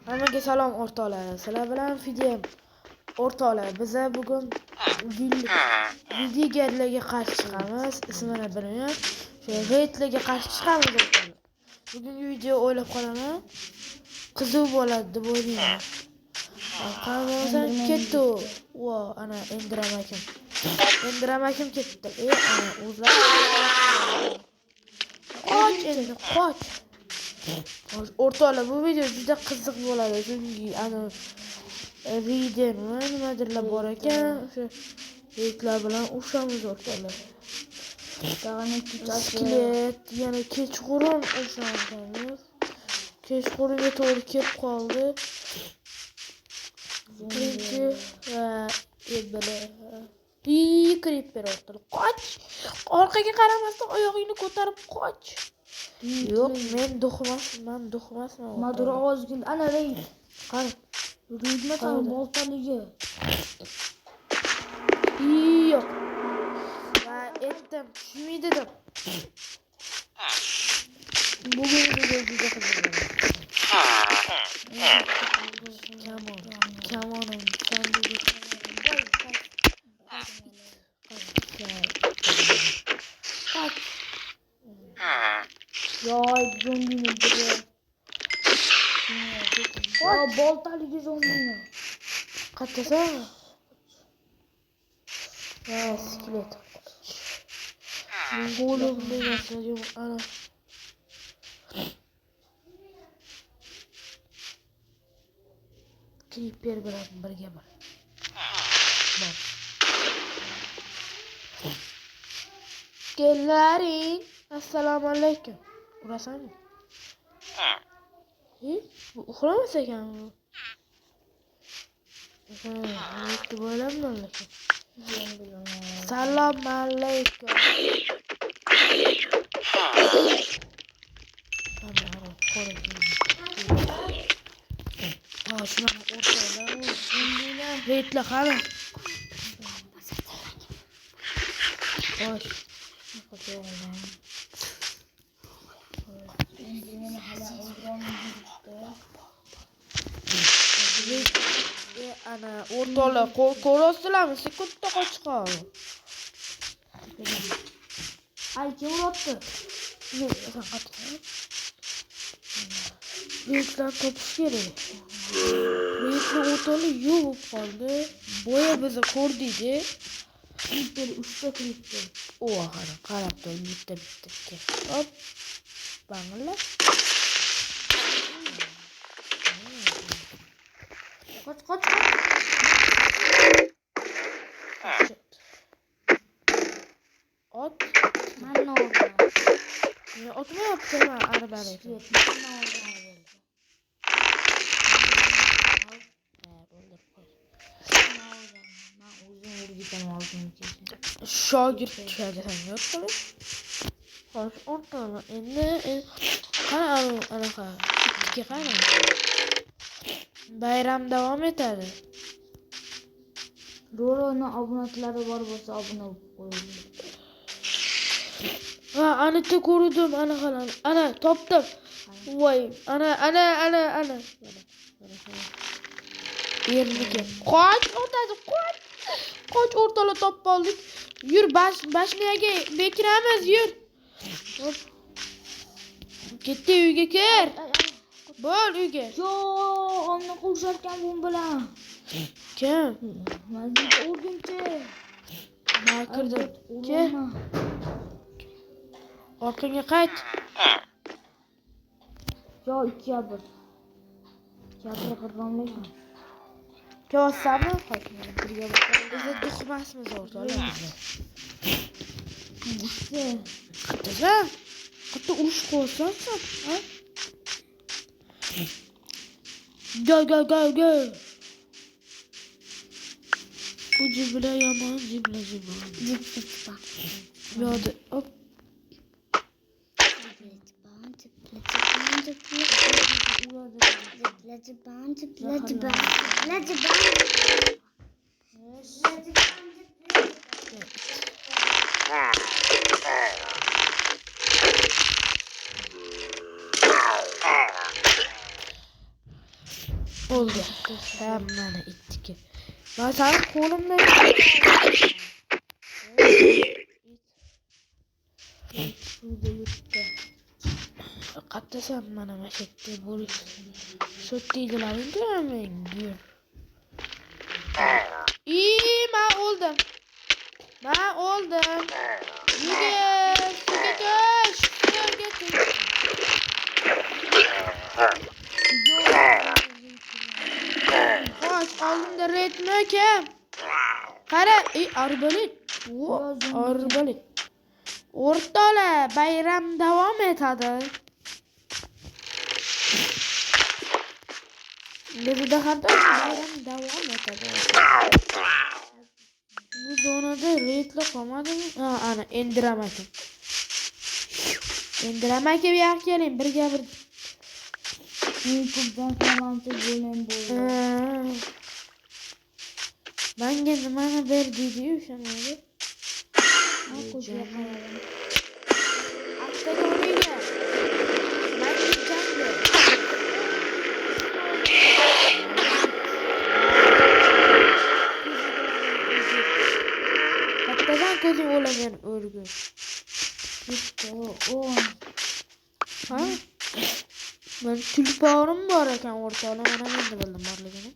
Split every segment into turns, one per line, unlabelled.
Hammaga salom o'rtoqlar. Sizlar bilan Fidem o'rtoqlar. Biz bugun videolarga qarshi chiqamiz. Ismini bilmayman. Shu raidlarga qarshi chiqamiz o'rtoqlar. Bugungi video o'ylab qolaman. Qiziq bo'ladi deb o'ylayman. Qanday ketdi? Vo, ana Endramakim. Endramakim ketdi. Ana o'zlar. Qoch endi, qoch. O'rtoqlar, bu video juda qiziq bo'ladi. Chunki ana nimadirlar bor ekan, o'sha reydlar bilan urushamiz o'rtoqlar. Skelet, yana kechqurun urushamiz. Kechqurunga to'g'ri kelib qoldi. Birinchi va Creeper o'rtoqlar. Qoch! Orqaga qaramasdan oyog'ingni ko'tarib qoch. Yo'q, men duxmasman.
Madura ozgin ana reyd.
Qani?
Reydma tan boltaligi.
Yo'q. Va aytdim, tushmaydi deb. Bugun juda qiziq bo'ladi. Come on.
Yoy zombini biri. O boltaligi zombini.
Qattasa? Va skelet. Golum deganlar yo'q ana. Creeper bilan birga bor. Kelaring. Assalomu alaykum. Urasanmi? Bu uxlamas ekan bu. Deb o'ylamdim lekin. Assalomu alaykum. Shunaqa o'rtoqlar, reydlar qani? Xo'sh. Ana o'rtoqlar, ko'rasizlarmi? Sekundda qochib qoldi.
Ay, kim uribdi?
Reydlar topish kerak. Reydlar o'rtoqlar yo'q qoldi. Boya bizni ko'rdingiz-da.
Creeper, 3 ta creeper.
Qarab tur, bitta. Hop. Banglar.
Qoch.
Ot.
Mana orada.
Men otmayapman arbani.
Mana orada.
Shogird tushadi sanayaptimi? Xo'sh, o'rtoqlar, endi qani anaqa ikkiga qani? Bayram davom etadi.
Roroni obunachilari bor bo'lsa obuna bo'lib qo'ying.
Ha, anita ko'rdim anaqalarni. Ana topdim. Voy, ana. Yerniki. Qoch, o'tadi, qoch. Qoch o'rtoqlar topib oldik. Yur, bashniyaga bekiramiz, yur. Hop. Ketdi uyga kir. Bo'l uyga.
Yo, onni qo'sharkan bu bilan.
Kim?
Mazid o'rgimchi.
Ma kirdi. Kel. Orqangga qayt.
Yo, 2-1. Chaqir qirg'onlaysan.
Ko'rsami? Birga biz duxmasmiz o'rtoqlar.
Ishte.
Qattiqlar. Qattiq urush qo'ysansan, ha? Go. Bu jibla yomon, jibla. Yo'di, hop. Oldu. Hemen ittik. Ben sana kolumla
Şurada yurtta.
Qattasan mana mashakda bo'lish. Sotdiydilaring ko'ramen diyor. Ben oldum. Ben oldum. Yürü. Suga koş. Suga koş. Koş. Aldım da retme kim? Qara, arbalet. Arbalet. O'rtoqlar, bayram davom etadi. Bizda har doim bayram davom etadi. Bu zonada reytlar qolmadimi? Ha, ana endiramakim. Endiramakim yo'q keling, birga bir.
Men ko'pdan qalamchi bo'len bo'ldi.
Menga nimani ber dedi-yu o'shanaga.
Ko'chaga qaradim.
Avtomobilga. Menga jang ber. Kattadan ko'zing o'lagan o'rgul. Ha? Ben tulporim bor ekan o'rtoqlar, mana endi bildim borligini.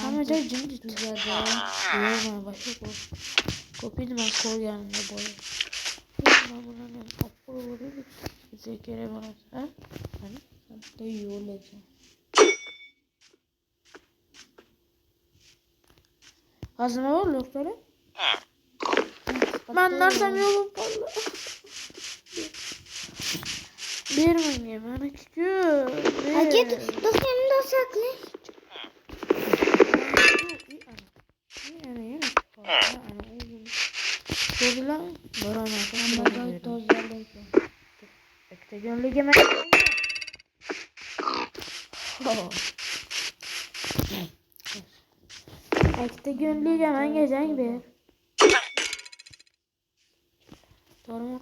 Hamma joy jimjit. Yo'q, men boshqa ko'pini men ko'rganimda bo'ldi. Mana buni olib qo'yib bizga kerak bo'ladi, ha? Mana
Katta yo'l ekan.
hozir nima bo'ldi o'rtoqlar? Men narsam yo'q bo'lib qoldi. Ber menga, meniki-ku.
Haket, do'stimni saqla.
Ko'rdilar? Borona.
Hammajoy tozalaydi.
Ektagonliga men. Ektagonliga menga jang ber. To'g'rimi?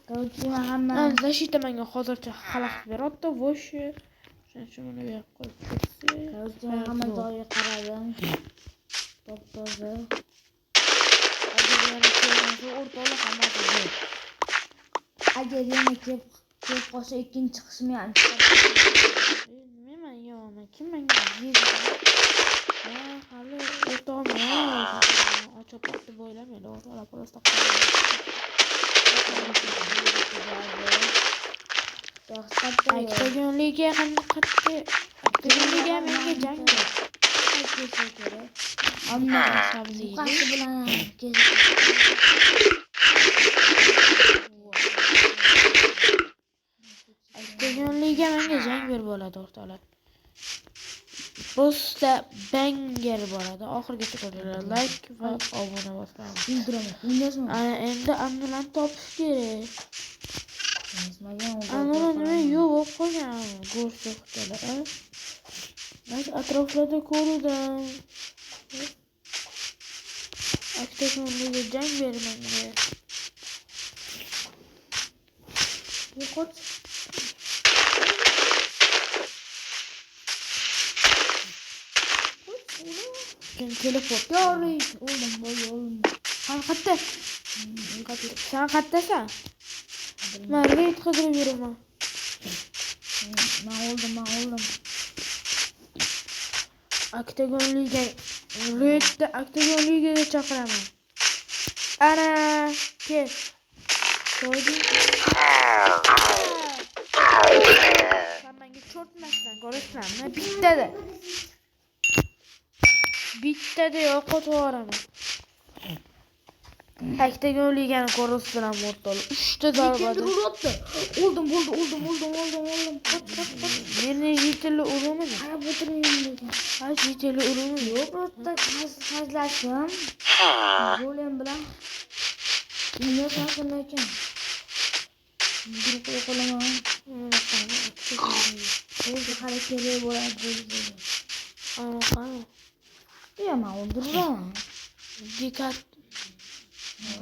Ko'chima hamma.
Zashita menga hozircha xalaqit beradi, voshi. Shuning buni berib qo'yib ketsa.
Ko'chima hamma joyga qaradim. Top-toza. Agar yana kelib qolsa ikkinchi qismi ham
Nima yo'qmi? Kim menga yeydi? Hali o'rtog'im ochib deb o'ylamaydi. O'rtoqlar просто Ektagonliga qanday qatdi? Ektagonliga menga jang ber.
Ammo
sabzi
qasi bilan
Ektagonliga menga jang ber bo'ladi o'rtoqlar. Posta banger bo'ladi. Oxirigacha ko'ringlar. Like va obuna bosing.
indiraman.
Ana endi ambulan topish kerak.
Bilmagan
Ambulan nima yo'q bo'lib qolgan. Go'sht o'rtoqlar. Men atroflarda ko'rdim. Ektagonliga jang ber menga. Yo'qot. Teleport.
Yo'q, o'ldim.
Sen qatta? Sen qattasan? Men reyt qidirib yuraman.
Men o'ldim.
Ektagonliga reytda Ektagonliga chaqiraman. Ana, kel. Ko'rding? Sen menga cho'rtmasdan ko'rasizlarmi? Bittada yo'qotib yuboraman. Ektagonligani ko'rasizlarmi o'rtoqlar? 3 ta zarbada.
O'ldim.
Meni yetili urumi?
Qarab o'tirmayman.
Ha, yetili urumi yo'q.
Bitta hazlashim. Bo'len bilan. Nima qilsin ekan? Bir qo'yqolaman. O'zi hali kerak bo'ladi.
Ana.
Ya men o'ldiraman.
Diqqat.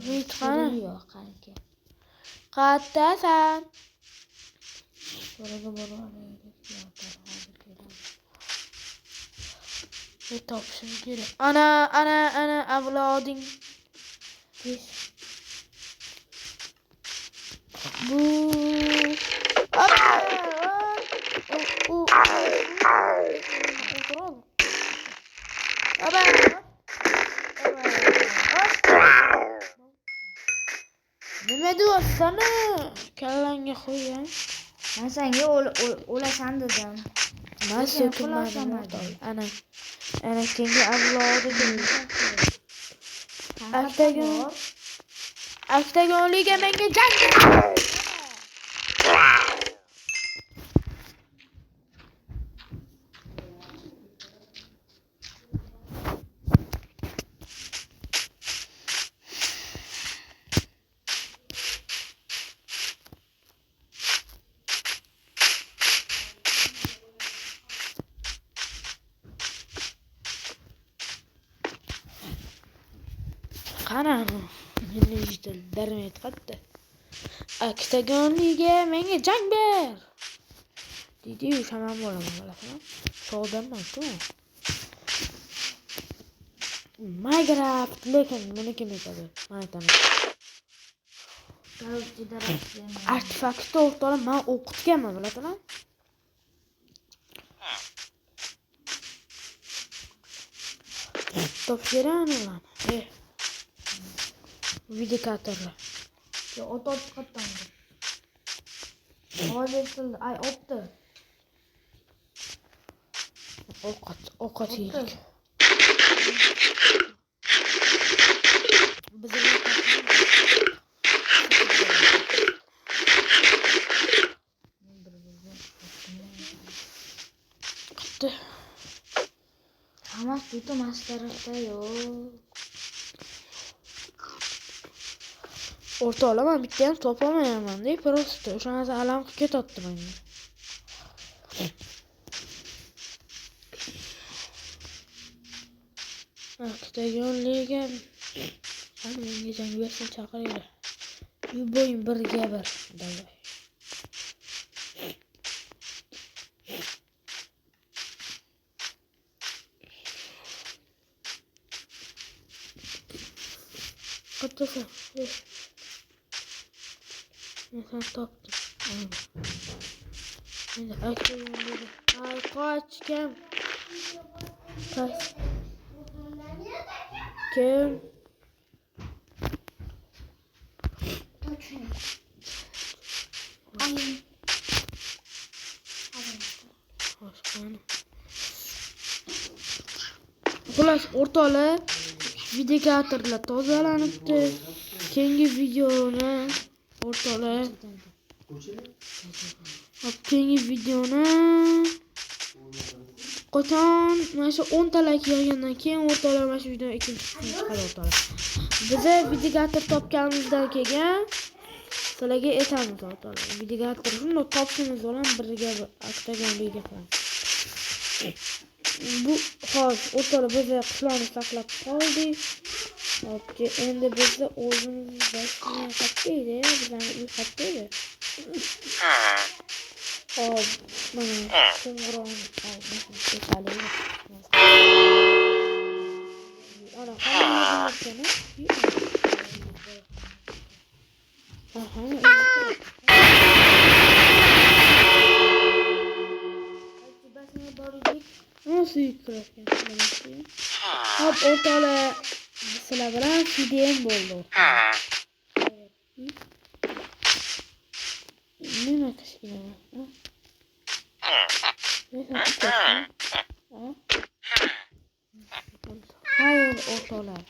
Reyt qani?
Yo'q, qancha.
Qattasan. So'raga boraylik. Hozir keladi. Topishim kerak. Ana avloding. Bu nima deyapsan? Kallangga qo'ygan.
Men senga o'lasan dedim.
Men so'kilmadim. Ana kenga avlodi Aktagonliga menga jang. Qana meni darmay aytqatdi. Aktagonliga menga jang ber. Dedi-yu, shaman bo'laman, bilasizmi? Sho'danman-ku. Minecraft lekin buni kim aytadi? Men aytaman. Artefaktni o'rtalab men o'qitganman, bilasizmi? Topshirani ulan. Videokatorlar.
Yo, ot chiqatdan. Hozir sildi. Ay, otdi.
Ovqat yedik. Qitdi.
Hammasi bu mas tarafda yo'q.
O'rta olaman, bitta ham topolmayman-da, просто o'sha narsa alam qilib ketadi menga. Aktagonliga menga jang bersin chaqiringlar. Yuboyim birga bir. Davay. Qattiqsa. Sen topdim. Endi aktagonliga. Ay, qochgan. Kim? Xullas, o'rtoqlar, videokatorlar tozalanibdi. Keyingi videoni o'rtoqlar. Keyingi videoni qachon mana shu 10 ta like yig'gandan keyin o'rtoqlar mana shu video ikkinchi qismi chiqadi o'rtoqlar. Biza videokator topganimizdan keyin sizlarga aytamiz o'rtoqlar. Videokator shunday topishimiz bilan birga Aktagonliga qo'yamiz. Bu hozir o'rtoqlar biz qushlarni saqlab qoldik. Hopki endi bizni o'zimiz boshqani qatdaydi, bizlarni uy qatdaydi. Hop, mana qo'ng'irog'ini olib, ana hamma narsa nasıl yıkırırken? Hop o'rtoqlar, sizlar bilan videom bo'ldi. Nima qilishgan? Hayır o'rtoqlar.